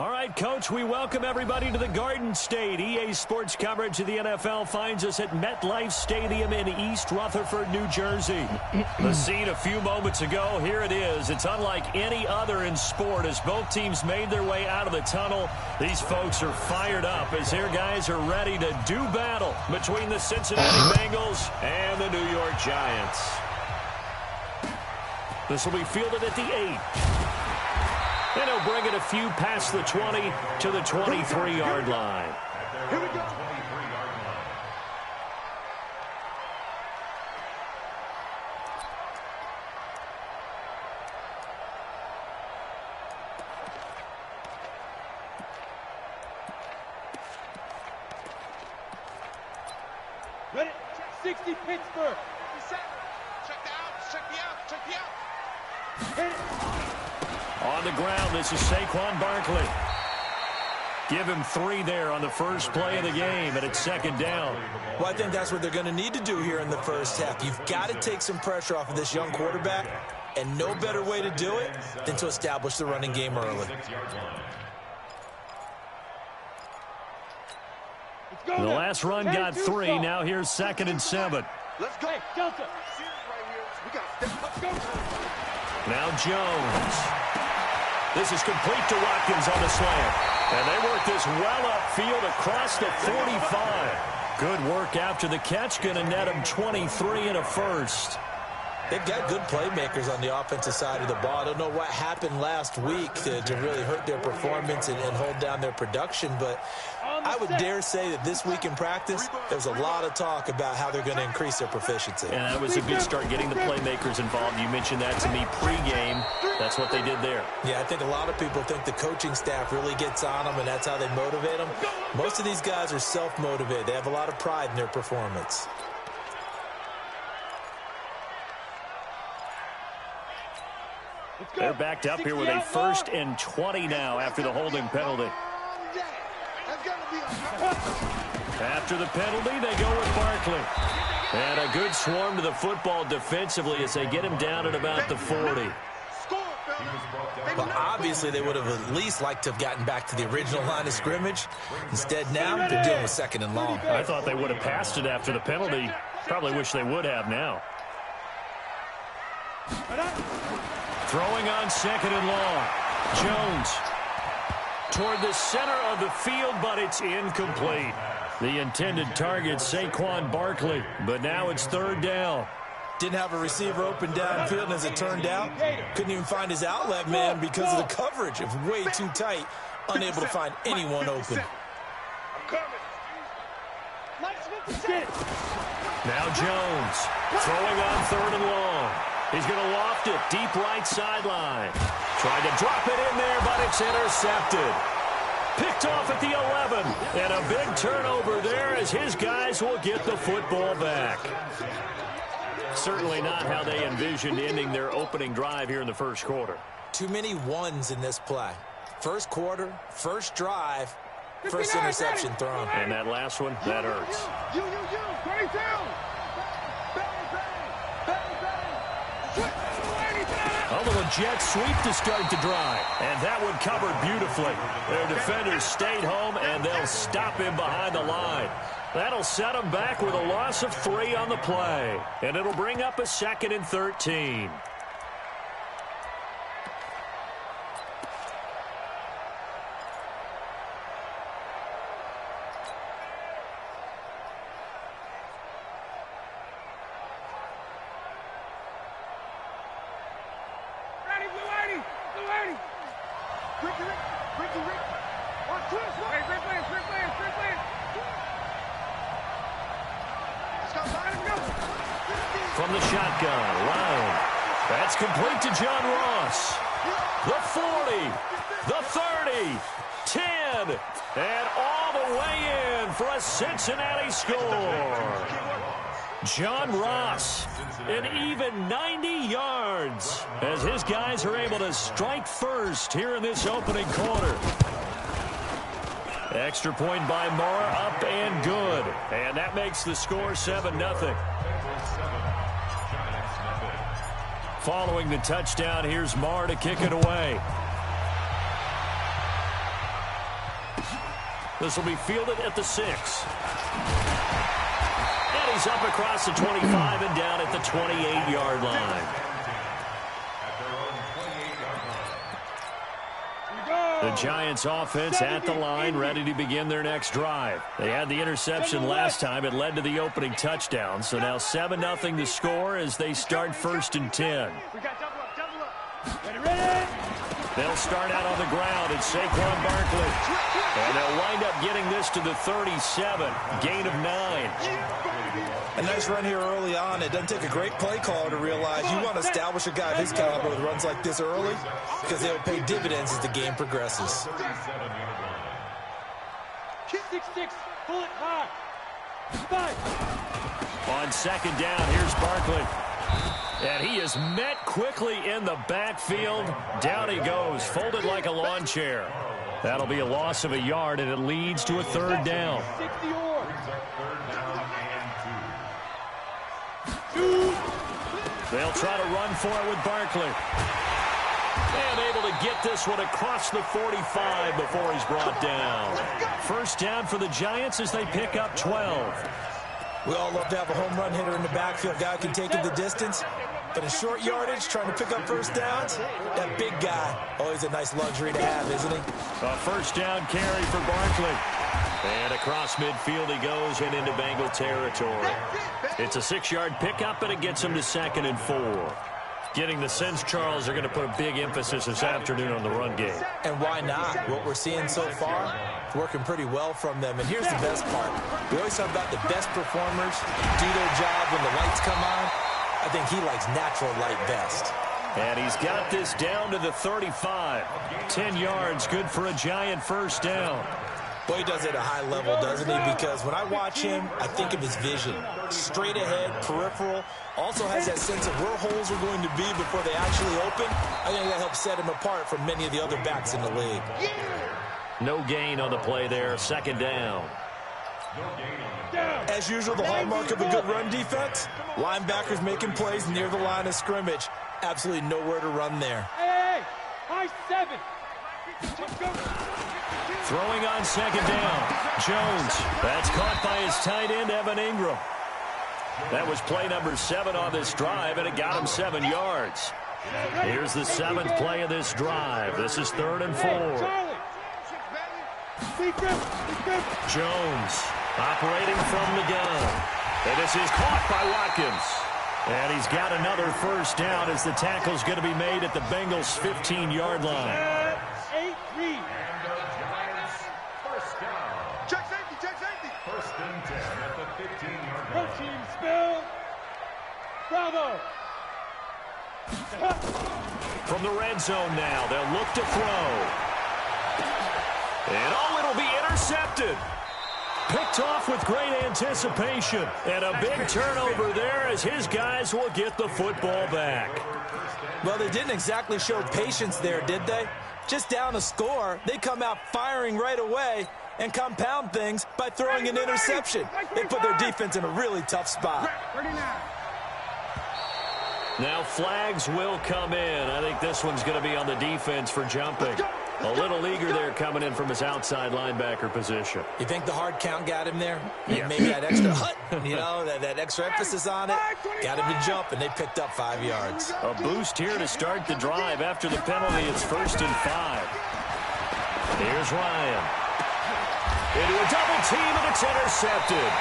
All right, Coach, we welcome everybody to the Garden State. EA Sports coverage of the NFL finds us at MetLife Stadium in East Rutherford, New Jersey. The scene a few moments ago, here it is. It's unlike any other in sport as both teams made their way out of the tunnel. These folks are fired up as their guys are ready to do battle between the Cincinnati Bengals and the New York Giants. This will be fielded at the 8. And he'll bring it a few past the 20 to the 23-yard line. Here we go. Ready? 60 Pittsburgh. Check the out. Check the out. Check the out. Hit it. On the ground, this is Saquon Barkley. Give him 3 there on the first play of the game, and it's second down. Well, I think that's what they're going to need to do here in the first half. You've got to take some pressure off of this young quarterback, and no better way to do it than to establish the running game early. The last run got 3. Now here's 2nd and 7. Let's go. Hey, Delta. We got to step up. Go. Now Jones. This is complete to Watkins on the slant. And they work this well upfield across the 45. Good work after the catch. Going to net him 23 and a first. They've got good playmakers on the offensive side of the ball. I don't know what happened last week to really hurt their performance and hold down their production, but I would dare say that this week in practice, there's a lot of talk about how they're going to increase their proficiency. And that was a good start getting the playmakers involved. You mentioned that to me pregame. That's what they did there. Yeah, I think a lot of people think the coaching staff really gets on them, and that's how they motivate them. Most of these guys are self-motivated. They have a lot of pride in their performance. They're backed up here with a 1st and 20 now after the holding penalty. After the penalty, they go with Barkley. And a good swarm to the football defensively as they get him down at about the 40. Well, obviously, they would have at least liked to have gotten back to the original line of scrimmage. Instead, now they're dealing with 2nd and long. I thought they would have passed it after the penalty. Probably wish they would have now. Throwing on 2nd and long. Jones toward the center of the field, but it's incomplete. The intended target, Saquon Barkley, but now it's 3rd down. Didn't have a receiver open downfield, and as it turned out, couldn't even find his outlet man because of the coverage. It was way too tight, unable to find anyone open. Now Jones throwing on 3rd and long. He's going to loft it deep right sideline. Tried to drop it in there, but it's intercepted. Picked off at the 11. And a big turnover there as his guys will get the football back. Certainly not how they envisioned ending their opening drive here in the first quarter. Too many ones in this play. First quarter, first drive, first interception thrown. And that last one, that hurts. 22. A little jet sweep to start the drive. And that one covered beautifully. Their defenders stayed home, and they'll stop him behind the line. That'll set them back with a loss of 3 on the play. And it'll bring up a 2nd and 13. From the shotgun, Ryan. That's complete to John Ross. The 40, the 30, 10, and all the way in for a Cincinnati score. John Ross, an even 90 yards as his guys are able to strike first here in this opening quarter. Extra point by Moore, up and good. And that makes the score 7-0. Following the touchdown, here's Marr to kick it away. This will be fielded at the 6. And he's up across the 25 and down at the 28-yard line. The Giants offense at the line, ready to begin their next drive. They had the interception last time. It led to the opening touchdown. So now 7-0 the score as they start 1st and 10. They'll start out on the ground. It's Saquon Barkley. And they'll wind up getting this to the 37. Gain of 9. A nice run here early on. It doesn't take a great play caller to realize you want to establish a guy of his caliber with runs like this early because they'll pay dividends as the game progresses. 6-6, pull it high. 5. On 2nd down, here's Barkley. And he is met quickly in the backfield. Down he goes, folded like a lawn chair. That'll be a loss of a yard, and it leads to a 3rd down. They'll try to run for it with Barkley. And able to get this one across the 45 before he's brought down. 1st down for the Giants as they pick up 12. We all love to have a home run hitter in the backfield. Guy who can take it the distance. But in short yardage, trying to pick up 1st downs, that big guy, always a nice luxury to have, isn't he? A 1st down carry for Barkley. And across midfield he goes and into Bengal territory. It's a 6-yard pickup, and it gets him to 2nd and 4. Getting the sense, Charles, are going to put a big emphasis this afternoon on the run game. And why not? What we're seeing so far, it's working pretty well from them. And here's the best part. We always talk about the best performers do their job when the lights come on. I think he likes natural light best. And he's got this down to the 35. 10 yards, good for a Giant 1st down. Boy, he does it at a high level, doesn't he? Because when I watch him, I think of his vision. Straight ahead, peripheral. Also has that sense of where holes are going to be before they actually open. I think that helps set him apart from many of the other backs in the league. No gain on the play there. 2nd down. As usual, the hallmark of a good run defense, linebackers making plays near the line of scrimmage. Absolutely nowhere to run there. Hey, high 7. Throwing on 2nd down. Jones. That's caught by his tight end, Evan Ingram. That was play number 7 on this drive, and it got him 7 yards. Here's the 7th play of this drive. This is 3rd and 4. Jones operating from the gun. And this is caught by Watkins. And he's got another 1st down as the tackle's going to be made at the Bengals' 15-yard line. 8-3. Check safety, check safety. 1st and 10 at the 15-yard line. Pro team spill. Bravo. From the red zone now, they'll look to throw. And it'll be intercepted. Picked off with great anticipation. And a big turnover there as his guys will get the football back. Well, they didn't exactly show patience there, did they? Just down a score, they come out firing right away and compound things by throwing an interception. They put their defense in a really tough spot. Now flags will come in. I think this one's going to be on the defense for jumping. A little eager there coming in from his outside linebacker position. You think the hard count got him there? Yeah. Maybe that extra that extra emphasis on it got him to jump, and they picked up 5 yards. A boost here to start the drive after the penalty. It's 1st and 5. Here's Ryan. Into a double team, and it's intercepted.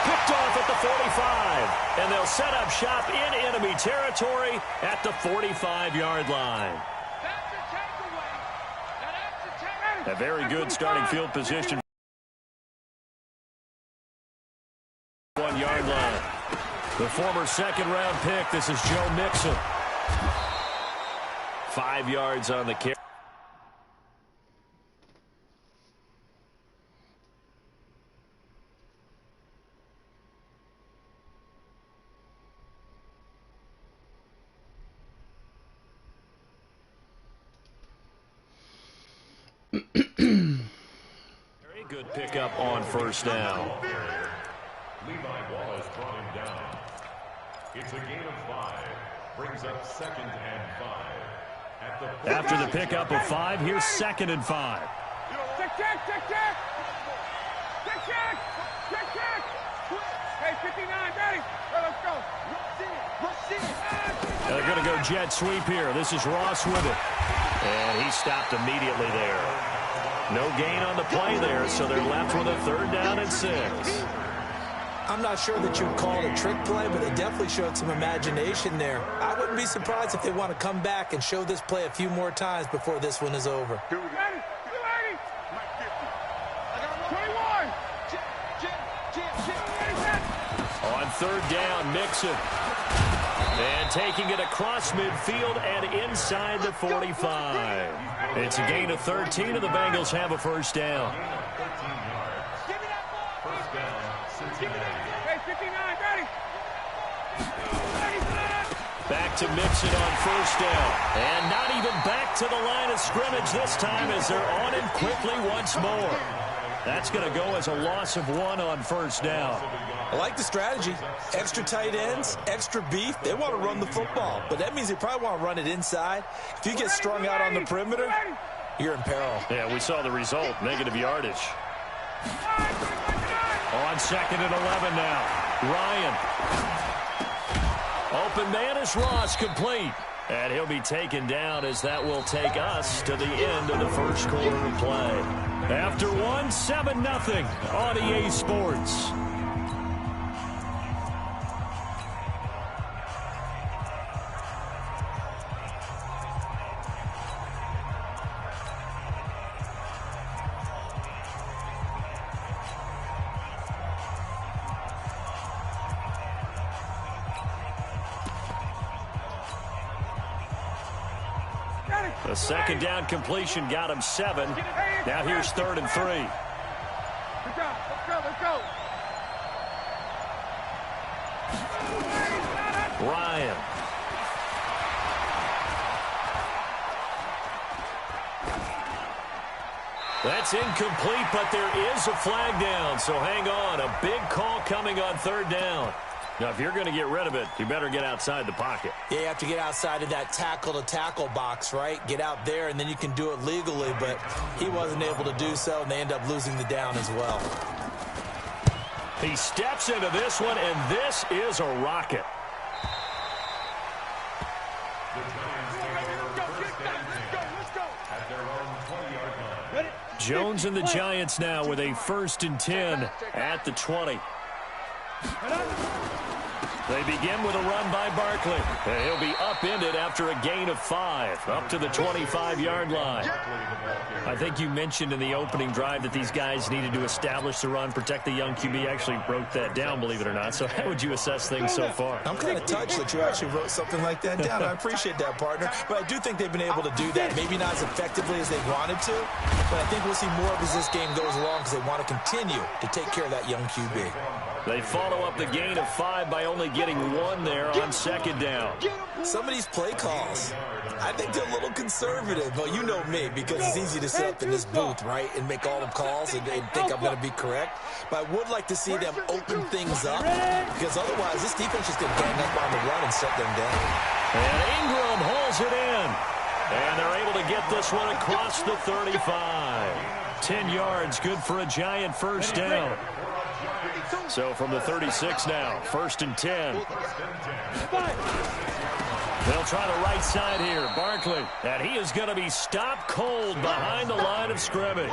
Picked off at the 45. And they'll set up shop in enemy territory at the 45-yard line. A very good starting field position. 1-yard line. The former 2nd-round pick. This is Joe Mixon. 5 yards on the carry. Very good pickup on 1st down. Levi Wallace brought him down. It's a gain of 5. Brings up 2nd and 5. After the pickup of 5, here's 2nd and 5. Hey, 59, ready? Let's go. They're going to go jet sweep here. This is Ross with it. And he stopped immediately there. No gain on the play there, so they're left with a 3rd down and 6. I'm not sure that you would call it a trick play, but they definitely showed some imagination there. I wouldn't be surprised if they want to come back and show this play a few more times before this one is over. Ready? 21. On 3rd down, Mixon. And taking it across midfield and inside the 45. It's a gain of 13, and the Bengals have a 1st down. Hey, 59, ready? Back to Mixon on 1st down. And not even back to the line of scrimmage this time as they're on him quickly once more. That's going to go as a loss of 1 on 1st down. I like the strategy. Extra tight ends, extra beef. They want to run the football, but that means they probably want to run it inside. If you get strung out on the perimeter, you're in peril. Yeah, we saw the result, negative yardage. On 2nd and 11 now. Ryan. Open man is Ross, complete. And he'll be taken down as that will take us to the end of the 1st quarter of play. After 1, 7-0 on EA Sports. The 2nd down completion got him 7. Now here's 3rd and 3. Good job. Let's go. Ryan. That's incomplete, but there is a flag down, so hang on. A big call coming on 3rd down. Now, if you're going to get rid of it, you better get outside the pocket. Yeah, you have to get outside of that tackle-to-tackle box, right? Get out there, and then you can do it legally, but he wasn't able to do so, and they end up losing the down as well. He steps into this one, and this is a rocket. Jones and the Giants now with a 1st and 10 at the 20. They begin with a run by Barkley. And he'll be upended after a gain of 5, up to the 25-yard line. I think you mentioned in the opening drive that these guys needed to establish the run, protect the young QB. Actually wrote that down, believe it or not. So how would you assess things so far? I'm kind of touched that you actually wrote something like that down. I appreciate that, partner. But I do think they've been able to do that. Maybe not as effectively as they wanted to, but I think we'll see more of as this game goes along because they want to continue to take care of that young QB. They follow up the gain of 5 by only getting 1 there on 2nd down. Some of these play calls, I think they're a little conservative. But you know me, because it's easy to sit up in this booth, right, and make all the calls and think I'm going to be correct. But I would like to see them open things up, because otherwise this defense is going to gang up on the run and shut them down. And Ingram hauls it in. And they're able to get this one across the 35. 10 yards, good for a Giant 1st down. So from the 36 now, 1st and 10. They'll try the right side here. Barkley, and he is going to be stopped cold behind the line of scrimmage.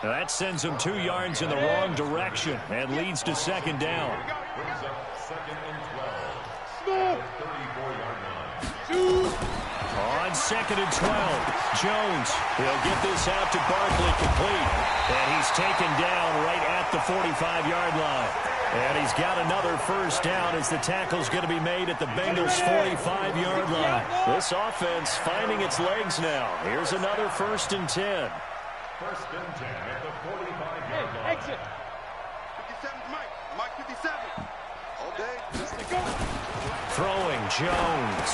Now that sends him 2 yards in the wrong direction and leads to 2nd down. On 2nd and 12, Jones, he'll get this out to Barkley, complete. And he's taken down right at the 45-yard line. And he's got another 1st down as the tackle's going to be made at the Bengals' 45-yard line. This offense finding its legs now. Here's another 1st and 10. 1st and 10 at the 45-yard line. Exit. 57, Mike 57. All day. Throwing Jones.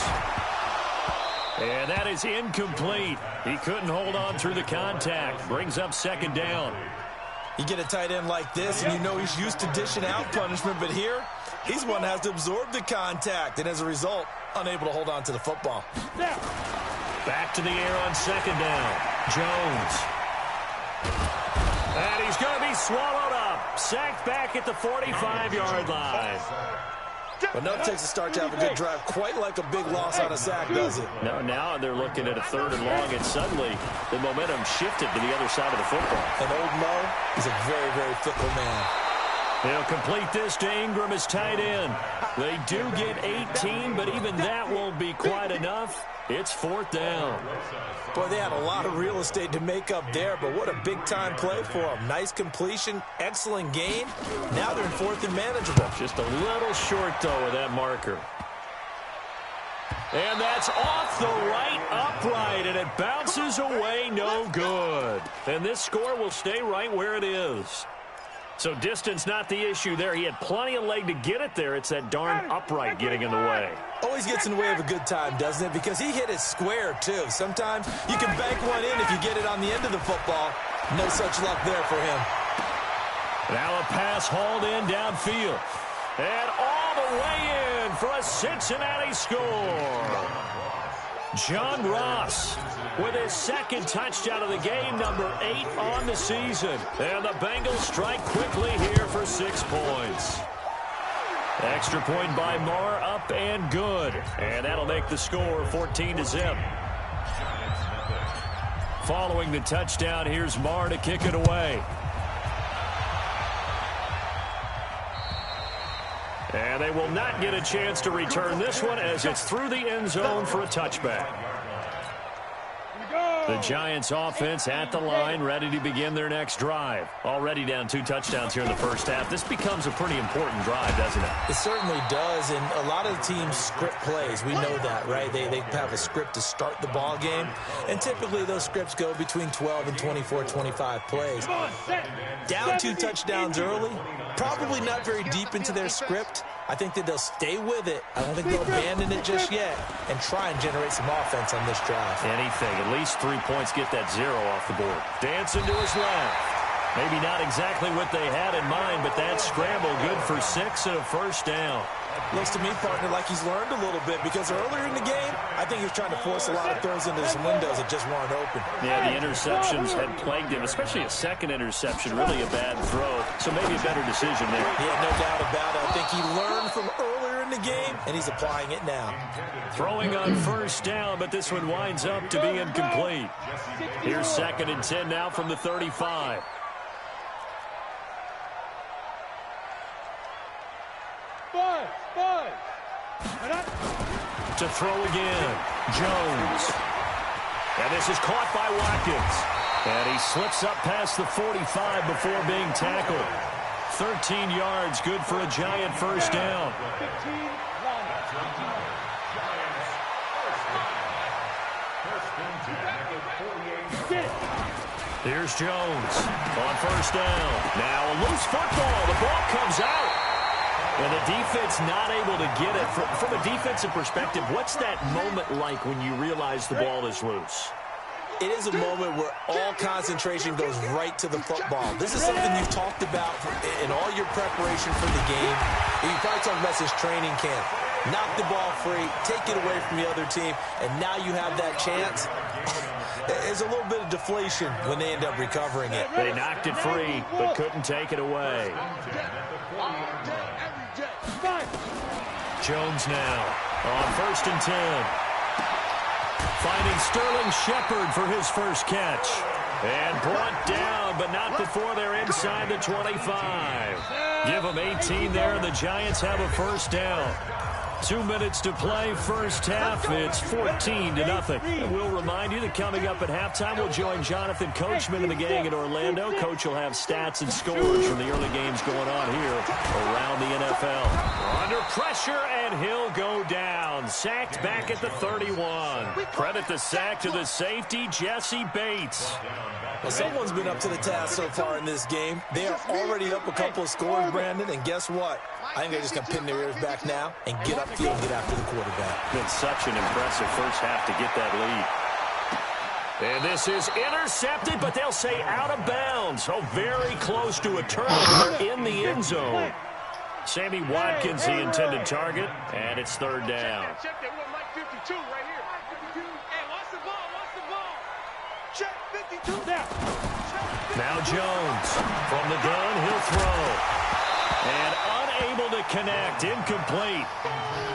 And that is incomplete. He couldn't hold on through the contact. Brings up 2nd down. You get a tight end like this, and you know he's used to dishing out punishment, but here, he's one that has to absorb the contact, and as a result, unable to hold on to the football. Back to the air on 2nd down. Jones. And he's going to be swallowed up. Sacked back at the 45-yard line. But no takes a start to have a good drive. Quite like a big loss on a sack, does it? No, now they're looking at a 3rd and long, and suddenly the momentum shifted to the other side of the football. And old Mo is a very, very fickle man. They'll complete this to Ingram as tight end. They do get 18, but even that won't be quite enough. It's 4th down. Boy, they had a lot of real estate to make up there, but what a big-time play for them. Nice completion, excellent gain. Now they're in 4th and manageable. Just a little short, though, of that marker. And that's off the right upright, and it bounces away no good. And this score will stay right where it is. So distance not the issue there. He had plenty of leg to get it there. It's that darn upright getting in the way. Always gets in the way of a good time, doesn't it? Because he hit it square, too. Sometimes you can bank one in if you get it on the end of the football. No such luck there for him. Now a pass hauled in downfield. And all the way in for a Cincinnati score. John Ross with his 2nd touchdown of the game, number 8 on the season. And the Bengals strike quickly here for 6 points. Extra point by Marr, up and good. And that'll make the score 14-0. Following the touchdown, here's Marr to kick it away. And they will not get a chance to return this one as it's through the end zone for a touchback. The Giants offense at the line, ready to begin their next drive. Already down 2 touchdowns here in the first half. This becomes a pretty important drive, doesn't it? It certainly does, and a lot of the teams script plays. We know that, right? They have a script to start the ball game, and typically those scripts go between 12 and 24, 25 plays. Down 2 touchdowns early, probably not very deep into their script. I think that they'll stay with it. I don't think they'll abandon it just yet and try and generate some offense on this drive. Anything. At least 3 points, get that 0 off the board. Dancing to his left. Maybe not exactly what they had in mind, but that scramble good for 6 and a first down. Looks to me, partner, like he's learned a little bit because earlier in the game, I think he was trying to force a lot of throws into some windows that just weren't open. Yeah, the interceptions had plagued him, especially a 2nd interception, really a bad throw. So maybe a better decision there. Yeah, no doubt about it. I think he learned from earlier in the game, and he's applying it now. Throwing on first down, but this one winds up to be incomplete. Here's 2nd and 10 now from the 35. To throw again, Jones. And this is caught by Watkins. And he slips up past the 45 before being tackled. 13 yards, good for a Giant first down. Here's Jones on first down. Now a loose football. The ball comes out. And the defense not able to get it. From a defensive perspective, what's that moment like when you realize the ball is loose? It is a moment where all concentration goes right to the football. This is something you've talked about in all your preparation for the game. You probably talked about this training camp. Knock the ball free, take it away from the other team, and now you have that chance. There's a little bit of deflation when they end up recovering it. They knocked it free, but couldn't take it away. Jones now on first and 10. Finding Sterling Shepard for his first catch. And brought down, but not before they're inside the 25. Give them 18 there, and the Giants have a first down. 2 minutes to play, first half. It's 14-0. And we'll remind you that coming up at halftime, we'll join Jonathan Coachman and the gang in Orlando. Coach will have stats and scores from the early games going on here around the NFL. Under pressure, and he'll go down. Sacked back at the 31. Credit the sack to the safety, Jesse Bates. Well, someone's been up to the task so far in this game. They are already up a couple of scores, Brandon, and guess what? I think they're just going to pin their ears back now and get upfield and get after the quarterback. Been such an impressive first half to get that lead. And this is intercepted, but they'll say out of bounds. Oh, very close to a turnover in the end zone. Sammy Watkins, the intended target, and it's third down. Check that one, Mike 52 right here. Hey, watch the ball, watch the ball. Check 52 down. Check 52. Now Jones from the gun, he'll throw. And unable to connect, incomplete.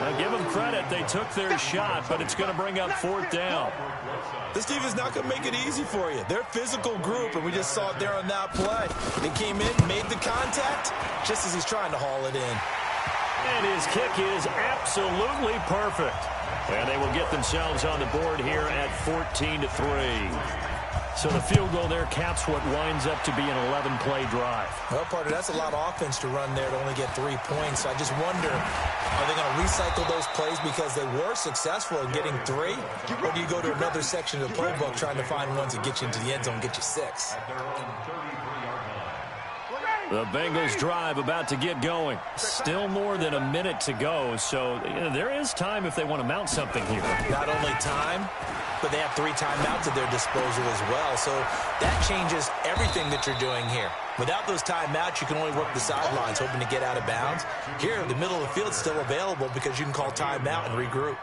Now give them credit, they took their shot, but it's going to bring up 4th down. This team is not going to make it easy for you. They're a physical group, and we just saw it there on that play. They came in, made the contact, just as he's trying to haul it in. And his kick is absolutely perfect. And they will get themselves on the board here at 14-3. So the field goal there caps what winds up to be an 11-play drive. Well, partner, that's a lot of offense to run there to only get 3 points. So I just wonder, are they going to recycle those plays because they were successful in getting 3? Or do you go to another section of the playbook trying to find ones that get you into the end zone and get you 6? The Bengals drive about to get going. Still more than a minute to go, so there is time if they want to mount something here. Not only time, but they have 3 timeouts at their disposal as well. So that changes everything that you're doing here. Without those timeouts, you can only work the sidelines, hoping to get out of bounds. Here, the middle of the field's still available because you can call timeout and regroup.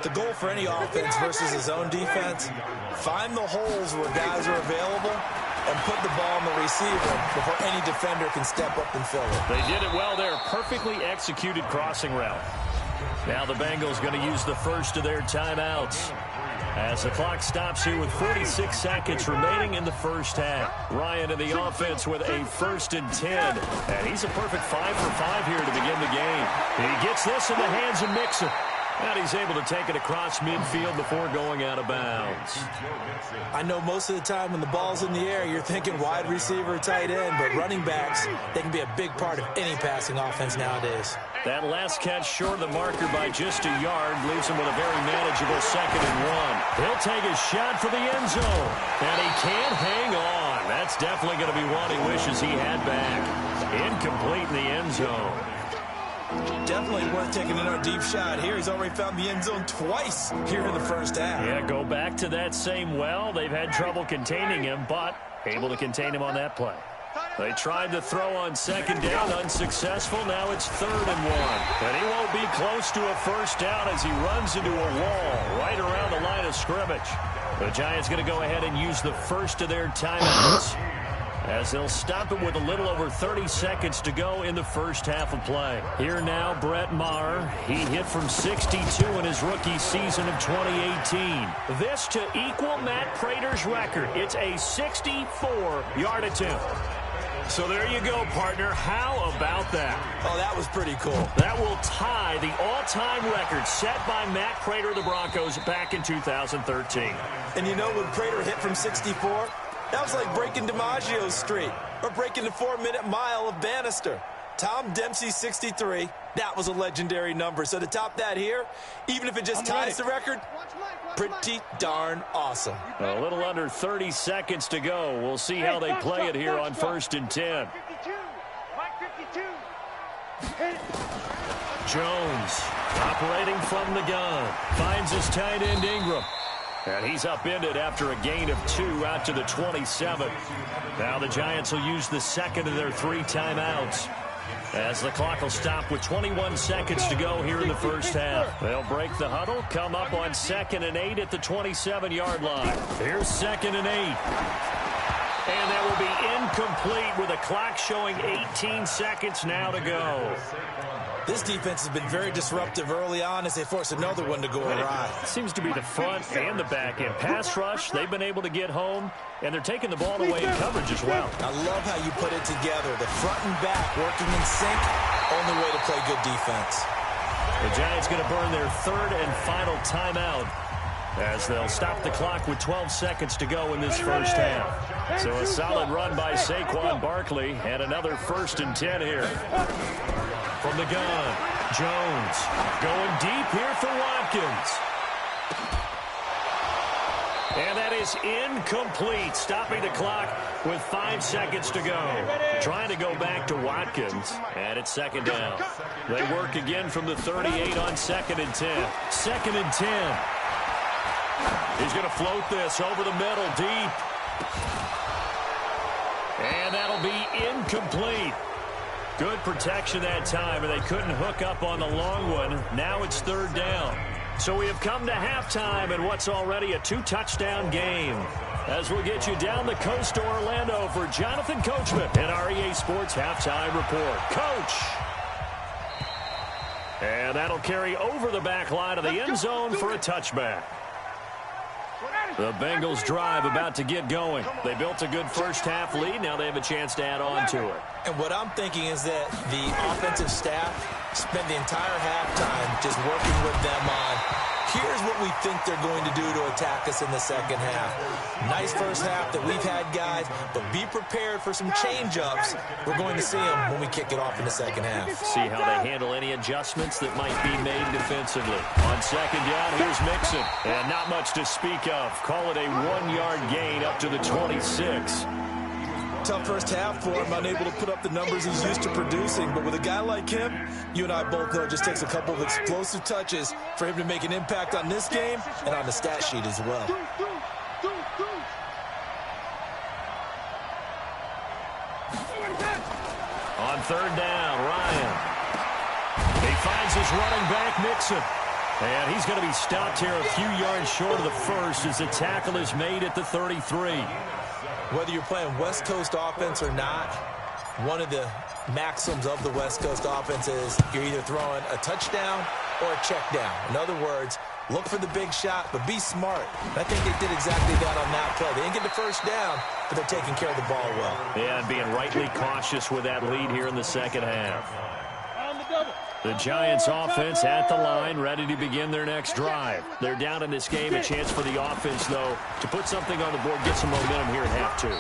The goal for any offense versus his own defense, find the holes where guys are available and put the ball on the receiver before any defender can step up and fill it. They did it well there. Perfectly executed crossing route. Now the Bengals going to use the first of their timeouts as the clock stops here with 46 seconds remaining in the first half. Ryan in the offense with a 1st and 10. And he's a perfect 5 for 5 here to begin the game. He gets this in the hands of Mixon. And he's able to take it across midfield before going out of bounds. I know most of the time when the ball's in the air, you're thinking wide receiver, tight end, but running backs, they can be a big part of any passing offense nowadays. That last catch short of the marker by just a yard leaves him with a very manageable 2nd and 1. He'll take a shot for the end zone, and he can't hang on. That's definitely going to be one he wishes he had back. Incomplete in the end zone. Definitely worth taking another deep shot here. He's already found the end zone twice here in the first half. Yeah, go back to that same well. They've had trouble containing him, but able to contain him on that play. They tried to throw on 2nd down, unsuccessful. Now it's 3rd and 1. And he won't be close to a 1st down as he runs into a wall right around the line of scrimmage. The Giants going to go ahead and use the first of their timeouts, as they'll stop it with a little over 30 seconds to go in the first half of play. Here now, Brett Maher. He hit from 62 in his rookie season of 2018. This to equal Matt Prater's record. It's a 64-yard attempt. So there you go, partner. How about that? Oh, that was pretty cool. That will tie the all-time record set by Matt Prater of the Broncos back in 2013. And you know, when Prater hit from 64, that was like breaking DiMaggio's streak or breaking the 4-minute mile of Bannister. Tom Dempsey, 63. That was a legendary number. So to top that here, even if it just ties the record, pretty darn awesome. A little under 30 seconds to go. We'll see how they play it here on 1st and 10. Jones operating from the gun. Finds his tight end Ingram. And he's upended after a gain of 2 out to the 27. Now the Giants will use the 2nd of their 3 timeouts, as the clock will stop with 21 seconds to go here in the first half. They'll break the huddle, come up on 2nd and 8 at the 27-yard line. Here's 2nd and 8. And that will be incomplete with a clock showing 18 seconds now to go. This defense has been very disruptive early on as they force another one to go awry. Seems to be the front and the back end. Pass rush, they've been able to get home, and they're taking the ball away in coverage as well. I love how you put it together. The front and back working in sync, only way to play good defense. The Giants going to burn their 3rd and final timeout, as they'll stop the clock with 12 seconds to go in this first half. So a solid run by Saquon Barkley, and another 1st and 10 here. From the gun, Jones going deep here for Watkins. And that is incomplete, stopping the clock with 5 seconds to go. Trying to go back to Watkins, and it's 2nd down. They work again from the 38 on 2nd and 10. 2nd and 10. He's going to float this over the middle, deep. And that'll be incomplete. Good protection that time, and they couldn't hook up on the long one. Now it's 3rd down. So we have come to halftime in what's already a 2-touchdown game. as we'll get you down the coast to Orlando for Jonathan Coachman and our EA Sports Halftime Report. Coach! And that'll carry over the back line of the end zone for a touchback. The Bengals drive about to get going. They built a good first half lead. Now they have a chance to add on to it. And what I'm thinking is that the offensive staff spent the entire halftime just working with them on, here's what we think they're going to do to attack us in the second half. Nice first half that we've had, guys, but be prepared for some change-ups. We're going to see them when we kick it off in the second half. See how they handle any adjustments that might be made defensively. On second down, here's Mixon. And not much to speak of. Call it a 1-yard gain up to the 26. Tough first half for him, unable to put up the numbers he's used to producing. But with a guy like him, you and I both know it just takes a couple of explosive touches for him to make an impact on this game and on the stat sheet as well. On third down, Ryan. He finds his running back, Mixon. And he's going to be stopped here a few yards short of the first as the tackle is made at the 33. Whether you're playing West Coast offense or not, one of the maxims of the West Coast offense is you're either throwing a touchdown or a check down. In other words, look for the big shot, but be smart. And I think they did exactly that on that play. They didn't get the first down, but they're taking care of the ball well. Yeah, and being rightly cautious with that lead here in the second half. The Giants offense at the line, ready to begin their next drive. They're down in this game. A chance for the offense, though, to put something on the board, get some momentum here at half two.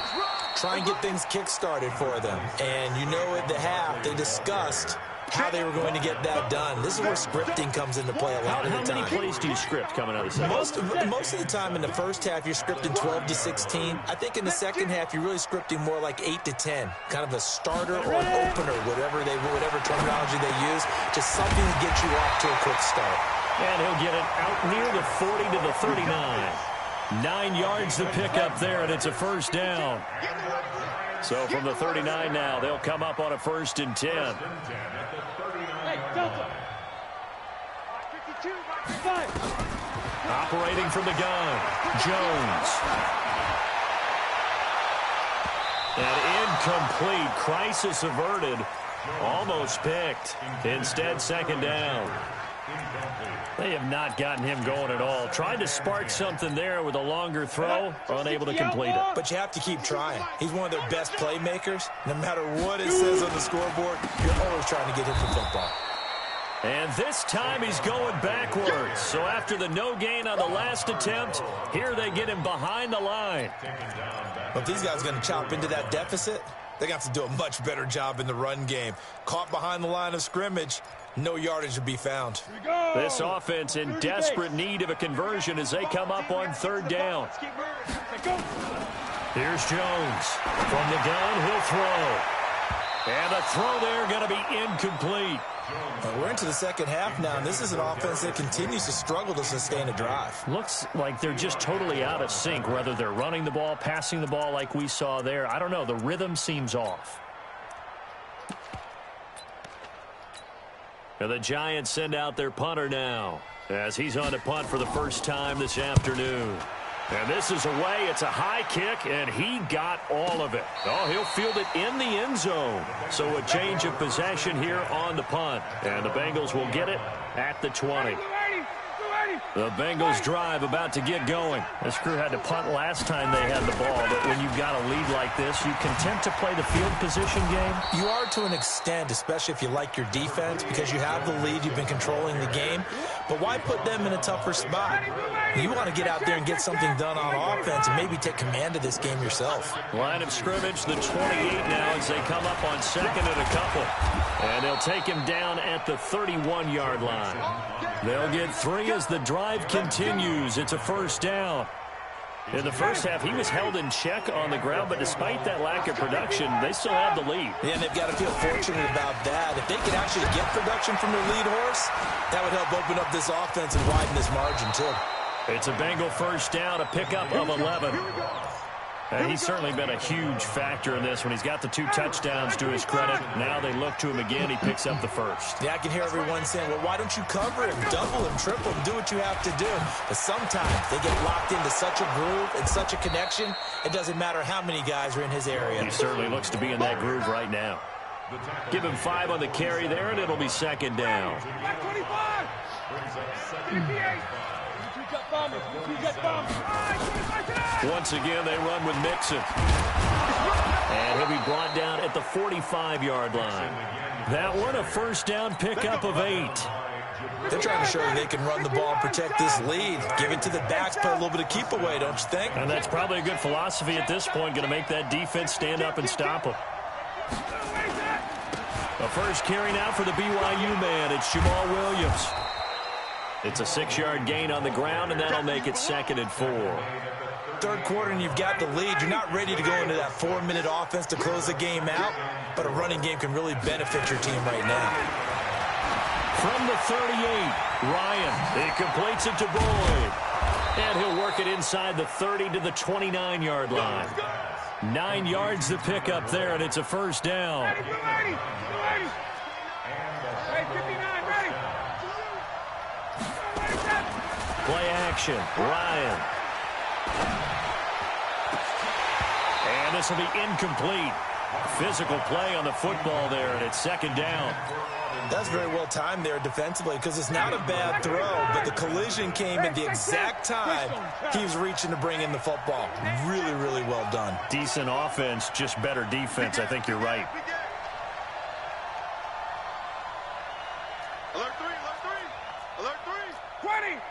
Try and get things kick-started for them. And you know at the half, they discussed how they were going to get that done. This is where scripting comes into play a lot of the time. How many plays do you script coming out of the second? Most of the time in the first half, you're scripting 12 to 16. I think in the second half, you're really scripting more like 8 to 10. Kind of a starter or an opener, whatever terminology they use. Just something to get you off to a quick start. And he'll get it out near the 40 to the 39. 9 yards to pick up there, and it's a first down. So from the 39 now, they'll come up on a 1st and 10. Operating from the gun, Jones. And incomplete. Crisis averted. Almost picked. Instead, second down. They have not gotten him going at all. Tried to spark something there with a longer throw, unable to complete it. But you have to keep trying. He's one of their best playmakers. No matter what it says on the scoreboard, you're always trying to get him the football. And this time he's going backwards. So after the no gain on the last attempt, here they get him behind the line. But if these guys are going to chop into that deficit, they're going to have to do a much better job in the run game. Caught behind the line of scrimmage, no yardage to be found. This offense in desperate need of a conversion as they come up on third down. Here's Jones. From the gun, he'll throw. And the throw there going to be incomplete. We're into the second half now, and this is an offense that continues to struggle to sustain a drive. Looks like they're just totally out of sync, whether they're running the ball, passing the ball like we saw there. I don't know. The rhythm seems off. And the Giants send out their punter now as he's on to punt for the first time this afternoon. And this is away. It's a high kick, and he got all of it. Oh, he'll field it in the end zone. So a change of possession here on the punt. And the Bengals will get it at the 20. The Bengals drive about to get going. This crew had to punt last time they had the ball, but when you've got a lead like this, you content to play the field position game? You are to an extent, especially if you like your defense, because you have the lead, you've been controlling the game. But why put them in a tougher spot? You want to get out there and get something done on offense and maybe take command of this game yourself. Line of scrimmage, the 28 now as they come up on second and a couple. And they'll take him down at the 31-yard line. They'll get 3 as the drive continues. It's a first down. In the first half, he was held in check on the ground, but despite that lack of production, they still have the lead. Yeah, and they've got to feel fortunate about that. If they could actually get production from their lead horse, that would help open up this offense and widen this margin, too. It's a Bengal first down, a pickup of 11. He's certainly been a huge factor in this when he's got the 2 touchdowns to his credit. Now they look to him again. He picks up the first. Yeah, I can hear everyone saying, well, why don't you cover him, double him, triple him, do what you have to do. But sometimes they get locked into such a groove and such a connection, it doesn't matter how many guys are in his area. He certainly looks to be in that groove right now. Give him 5 on the carry there, and it'll be second down. 25. 58. Once again, they run with Mixon. And he'll be brought down at the 45-yard line. That one, a first down pickup of 8. They're trying to show that they can run the ball and protect this lead. Give it to the backs, play a little bit of keep away, don't you think? And that's probably a good philosophy at this point, going to make that defense stand up and stop them. The first carry now for the BYU man. It's Jamal Williams. It's a 6-yard gain on the ground, and that'll make it 2nd and 4. Third quarter, and you've got the lead. You're not ready to go into that 4-minute offense to close the game out, but a running game can really benefit your team right now. From the 38, Ryan. He completes it to Boyd. And he'll work it inside the 30 to the 29-yard line. 9 yards to pick up there, and it's a first down. Play action, Ryan. And this will be incomplete. Physical play on the football there, and it's second down. That's very well timed there defensively because it's not a bad throw, but the collision came at the exact time he was reaching to bring in the football. Really, really well done. Decent offense, just better defense. I think you're right. Alert 3, alert 3, alert 3.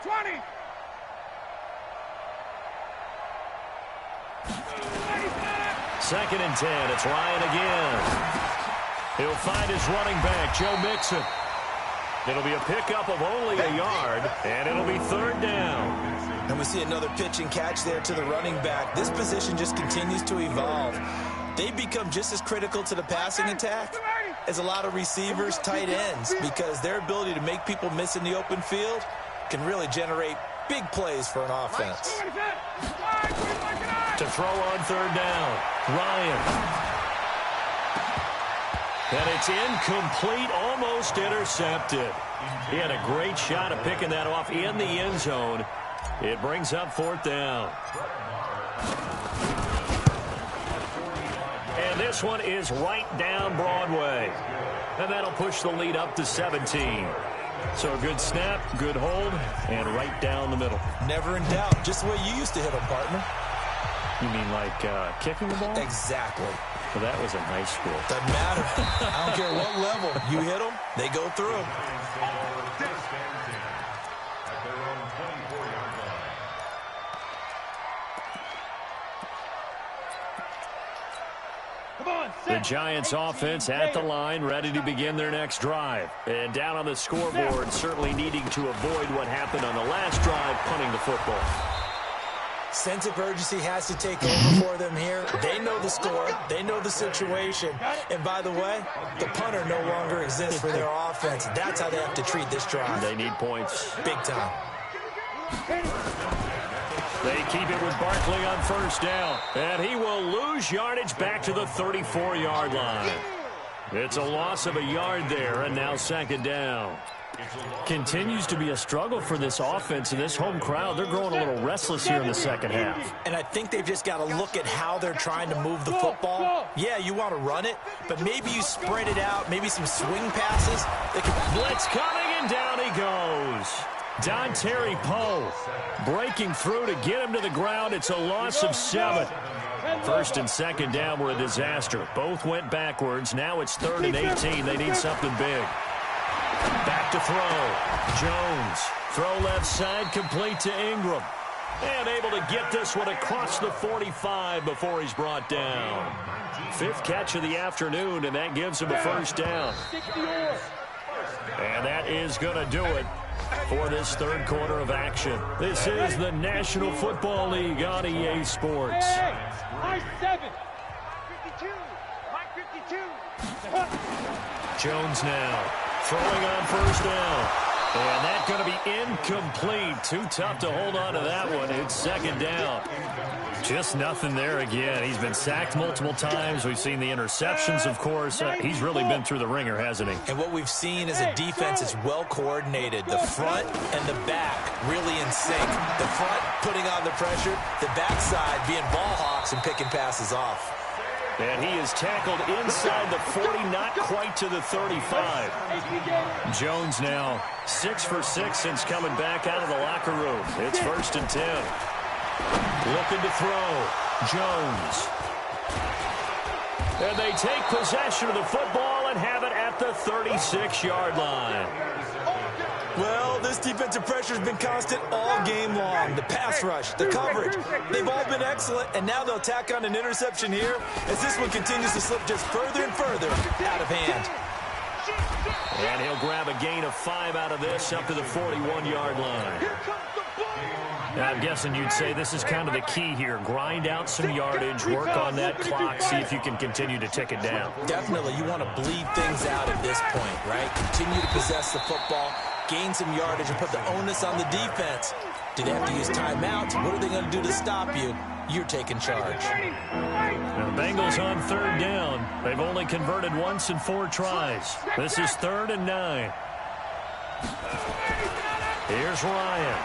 20. Second and 10. It's Ryan again. He'll find his running back, Joe Mixon. It'll be a pickup of only a yard, and it'll be third down. And we see another pitch and catch there to the running back. This position just continues to evolve. They become just as critical to the passing attack as a lot of receivers, tight ends, because their ability to make people miss in the open field can really generate big plays for an offense. To throw on third down, Ryan. And it's incomplete, almost intercepted. He had a great shot at picking that off in the end zone. It brings up fourth down. And this one is right down Broadway. And that'll push the lead up to 17. So a good snap, good hold, and right down the middle. Never in doubt. Just the way you used to hit them, partner. You mean like kicking the ball? Exactly. Well, that was in high school. Doesn't matter. I don't care what level. You hit them, they go through them. The Giants offense at the line, ready to begin their next drive. And down on the scoreboard, certainly needing to avoid what happened on the last drive, punting the football. Sense of urgency has to take over for them here. They know the score. They know the situation. And by the way, the punter no longer exists for their offense. That's how they have to treat this drive. They need points. Big time. They keep it with Barkley on first down. And he will lose yardage back to the 34-yard line. It's a loss of a yard there, and now second down. Continues to be a struggle for this offense and this home crowd. They're growing a little restless here in the second half. And I think they've just got to look at how they're trying to move the football. Yeah, you want to run it, but maybe you spread it out, maybe some swing passes. Blitz coming, and down he goes. Dontari Poe breaking through to get him to the ground. It's a loss of 7. First and second down were a disaster. Both went backwards. Now it's 3rd and 18. They need something big. Back to throw. Jones. Throw left side, complete to Ingram. And able to get this one across the 45 before he's brought down. 5th catch of the afternoon, and that gives him a first down. And that is going to do it for this third quarter of action. This is the National Football League on EA Sports. Jones now throwing on first down. And that's going to be incomplete. Too tough to hold on to that one. It's second down. Just nothing there again. He's been sacked multiple times. We've seen the interceptions, of course. He's really been through the ringer, hasn't he? And what we've seen is a defense that's well coordinated. The front and the back really in sync. The front putting on the pressure, the backside being ball hawks and picking passes off. And he is tackled inside the 40, not quite to the 35. Jones now 6 for 6 since coming back out of the locker room. It's 1st and 10. Looking to throw. Jones. And they take possession of the football and have it at the 36-yard line. Well, this defensive pressure has been constant all game long. The pass rush, the coverage, they've all been excellent, and now they'll tack on an interception here as this one continues to slip just further and further out of hand. And he'll grab a gain of 5 out of this up to the 41-yard line. Now, I'm guessing you'd say this is kind of the key here. Grind out some yardage, work on that clock, see if you can continue to tick it down. Definitely, you want to bleed things out at this point, right? Continue to possess the football, gain some yardage, and put the onus on the defense. Do they have to use timeouts? What are they going to do to stop you? You're taking charge. Now, the Bengals on 3rd down. They've only converted once in 4 tries. This is 3rd and 9. Here's Ryan.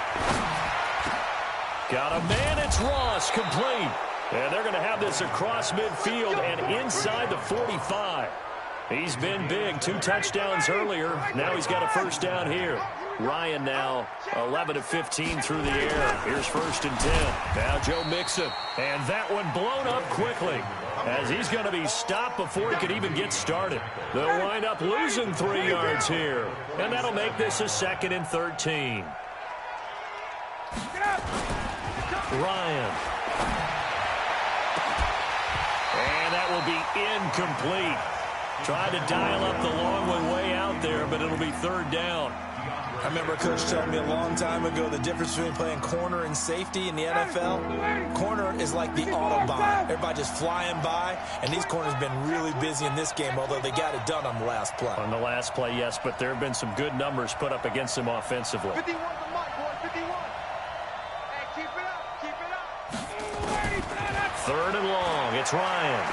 Got a man, it's Ross, complete. And they're going to have this across midfield and inside the 45. He's been big, 2 touchdowns earlier. Now he's got a 1st down here. Ryan now 11 of 15 through the air. Here's 1st and 10. Now Joe Mixon. And that one blown up quickly as he's going to be stopped before he could even get started. They'll wind up losing 3 yards here. And that'll make this a 2nd and 13. Ryan. And that will be incomplete. Tried to dial up the long one way out there, but it'll be 3rd down. I remember Coach telling me a long time ago the difference between playing corner and safety in the NFL. Corner is like the Autobahn. Everybody just flying by, and these corners have been really busy in this game, although they got it done on the last play. On the last play, yes, but there have been some good numbers put up against them offensively. 51 the mic, boy, 51. Hey, keep it up, keep it up. 3rd and long, it's Ryan.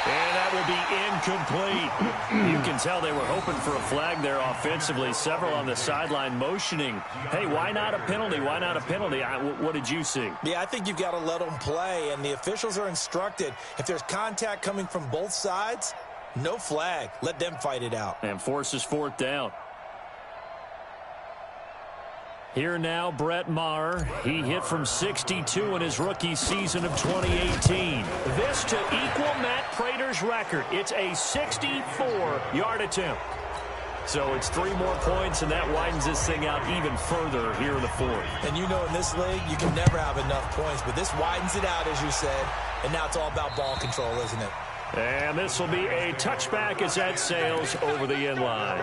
And that will be incomplete. You can tell they were hoping for a flag there offensively. Several on the sideline motioning. Hey, why not a penalty? Why not a penalty? What did you see? Yeah, I think you've got to let them play, and the officials are instructed. If there's contact coming from both sides, no flag. Let them fight it out. And forces 4th down. Here now, Brett Maher. He hit from 62 in his rookie season of 2018. This to equal Matt Prater's record. It's a 64-yard attempt. So it's 3 more points, and that widens this thing out even further here in the 4th. And you know in this league, you can never have enough points, but this widens it out, as you said, and now it's all about ball control, isn't it? And this will be a touchback as that sails over the end line.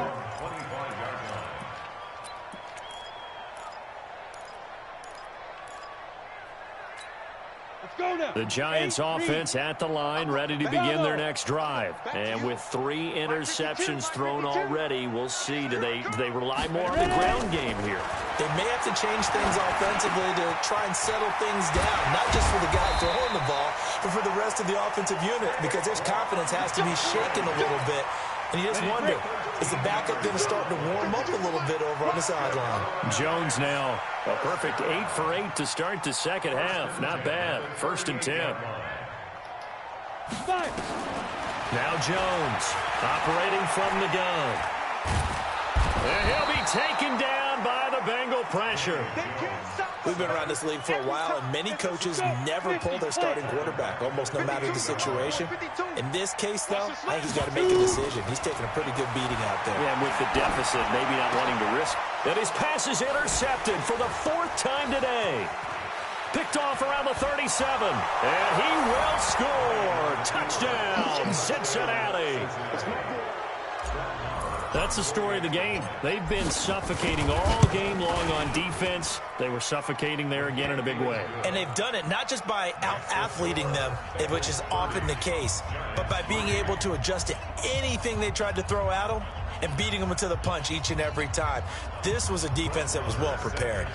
The Giants offense at the line, ready to begin their next drive. And with 3 interceptions thrown already, we'll see. Do they rely more on the ground game here? They may have to change things offensively to try and settle things down, not just for the guy throwing the ball, but for the rest of the offensive unit, because their confidence has to be shaken a little bit. And you just wonder, is the backup going to start to warm up a little bit over on the sideline? Jones now, a perfect 8 for 8 to start the second half. Not bad. 1st and 10. Now Jones, operating from the gun. And he'll be taken down by the Bengal pressure. We've been around this league for a while, and many coaches never pull their starting quarterback, almost no matter the situation. In this case, though, I think he's got to make a decision. He's taking a pretty good beating out there. Yeah, and with the deficit, maybe not wanting to risk. And his pass is intercepted for the 4th time today. Picked off around the 37. And he will score. Touchdown, Cincinnati. That's the story of the game. They've been suffocating all game long on defense. They were suffocating there again in a big way. And they've done it not just by out-athleting them, which is often the case, but by being able to adjust to anything they tried to throw at them and beating them to the punch each and every time. This was a defense that was well prepared.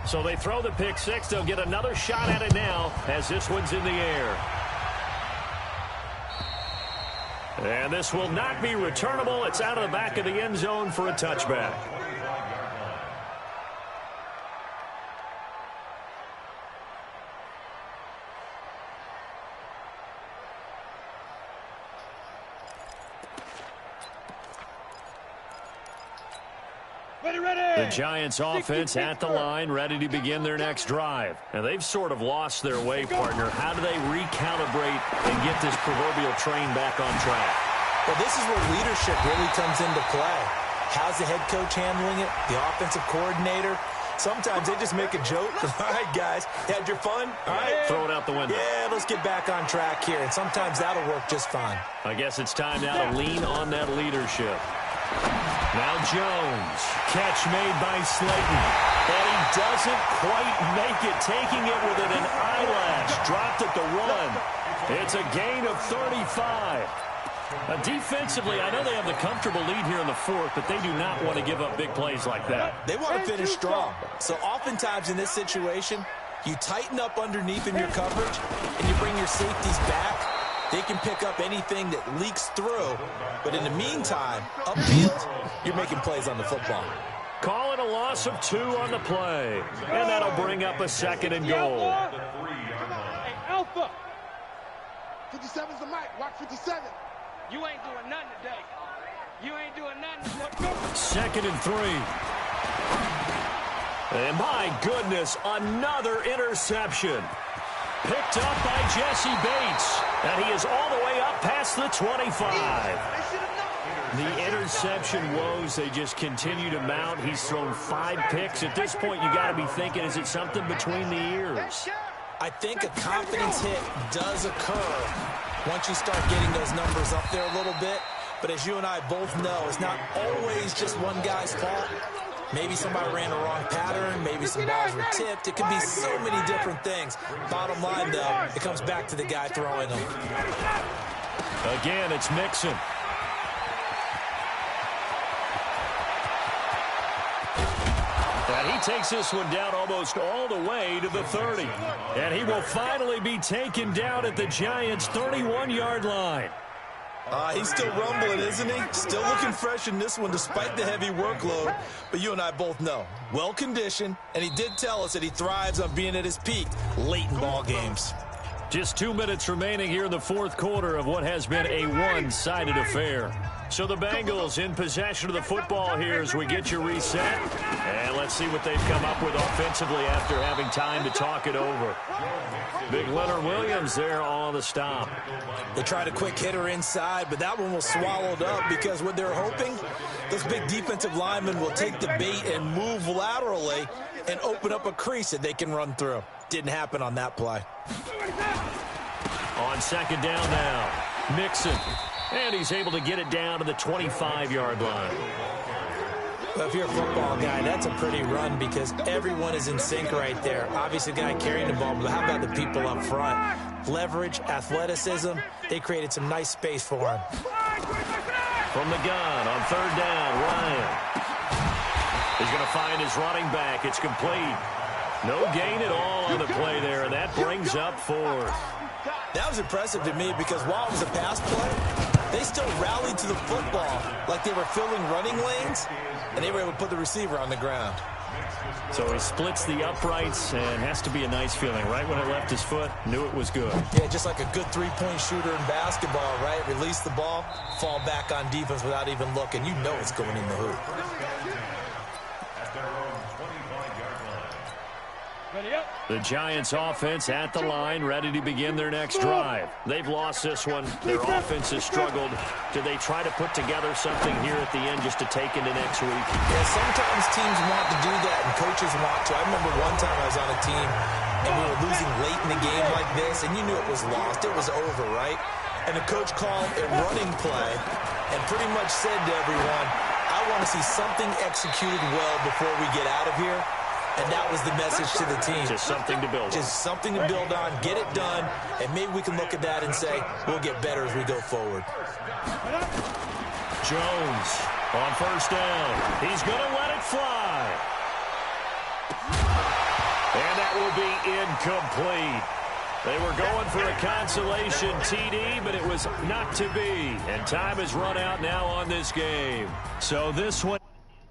So they throw the pick six. They'll get another shot at it now as this one's in the air. And this will not be returnable. It's out of the back of the end zone for a touchback. The Giants offense at the line, ready to begin their next drive. And they've sort of lost their way, partner. How do they recalibrate and get this proverbial train back on track? Well, this is where leadership really comes into play. How's the head coach handling it? The offensive coordinator? Sometimes they just make a joke. All right, guys, had your fun? All right. Throw it out the window. Yeah, let's get back on track here. And sometimes that'll work just fine. I guess it's time now to lean on that leadership. Now Jones, catch made by Slayton, and he doesn't quite make it, taking it within an eyelash, dropped at the run. It's a gain of 35. Defensively, I know they have the comfortable lead here in the fourth, but they do not want to give up big plays like that. They want to finish strong. So oftentimes in this situation, you tighten up underneath in your coverage, and you bring your safeties back. They can pick up anything that leaks through. But in the meantime, upfield, you're making plays on the football. Call it a loss of 2 on the play. And that'll bring up a second and goal. Hey, Alpha. 57's the mic. Watch 57. You ain't doing nothing today. You ain't doing nothing. Second and 3. And my goodness, another interception. Picked up by Jesse Bates. And he is all the way up past the 25. The interception woes, they just continue to mount. He's thrown 5 picks. At this point, you got to be thinking, is it something between the ears? I think a confidence hit does occur once you start getting those numbers up there a little bit. But as you and I both know, it's not always just one guy's fault. Maybe somebody ran a wrong pattern. Maybe some balls were tipped. It could be so many different things. Bottom line, though, it comes back to the guy throwing them. Again, it's Mixon. And he takes this one down almost all the way to the 30. And he will finally be taken down at the Giants' 31-yard line. He's still rumbling, isn't he? Still looking fresh in this one despite the heavy workload. But you and I both know, well-conditioned, and he did tell us that he thrives on being at his peak late in ball games. Just 2 minutes remaining here in the fourth quarter of what has been a one-sided affair. So the Bengals in possession of the football here as we get you reset. And let's see what they've come up with offensively after having time to talk it over. Big Leonard Williams there on the stop. They tried a quick hitter inside, but that one was swallowed up because what they're hoping, those big defensive linemen will take the bait and move laterally and open up a crease that they can run through. Didn't happen on that play. On second down now, Mixon. And he's able to get it down to the 25-yard line. Well, if you're a football guy, that's a pretty run because everyone is in sync right there. Obviously, the guy carrying the ball, but how about the people up front? Leverage, athleticism, they created some nice space for him. From the gun on third down, Ryan. He's going to find his running back. It's complete. No gain at all on the play there, and that brings up fourth. That was impressive to me because while it was a pass play, they still rallied to the football like they were filling running lanes, and they were able to put the receiver on the ground. So he splits the uprights, and has to be a nice feeling. Right when it left his foot, knew it was good. Yeah, just like a good three-point shooter in basketball, right? Release the ball, fall back on defense without even looking. You know it's going in the hoop. The Giants offense at the line, ready to begin their next drive. They've lost this one. Their offense has struggled. Do they try to put together something here at the end just to take into next week? Yeah, sometimes teams want to do that and coaches want to. I remember one time I was on a team and we were losing late in the game like this, and you knew it was lost. It was over, right? And the coach called a running play and pretty much said to everyone, I want to see something executed well before we get out of here. And that was the message to the team. Just something to build on. Just something to build on, get it done, and maybe we can look at that and say, we'll get better as we go forward. Jones on first down. He's going to let it fly. that will be incomplete. They were going for a consolation TD, but it was not to be. And time has run out now on this game. So this one...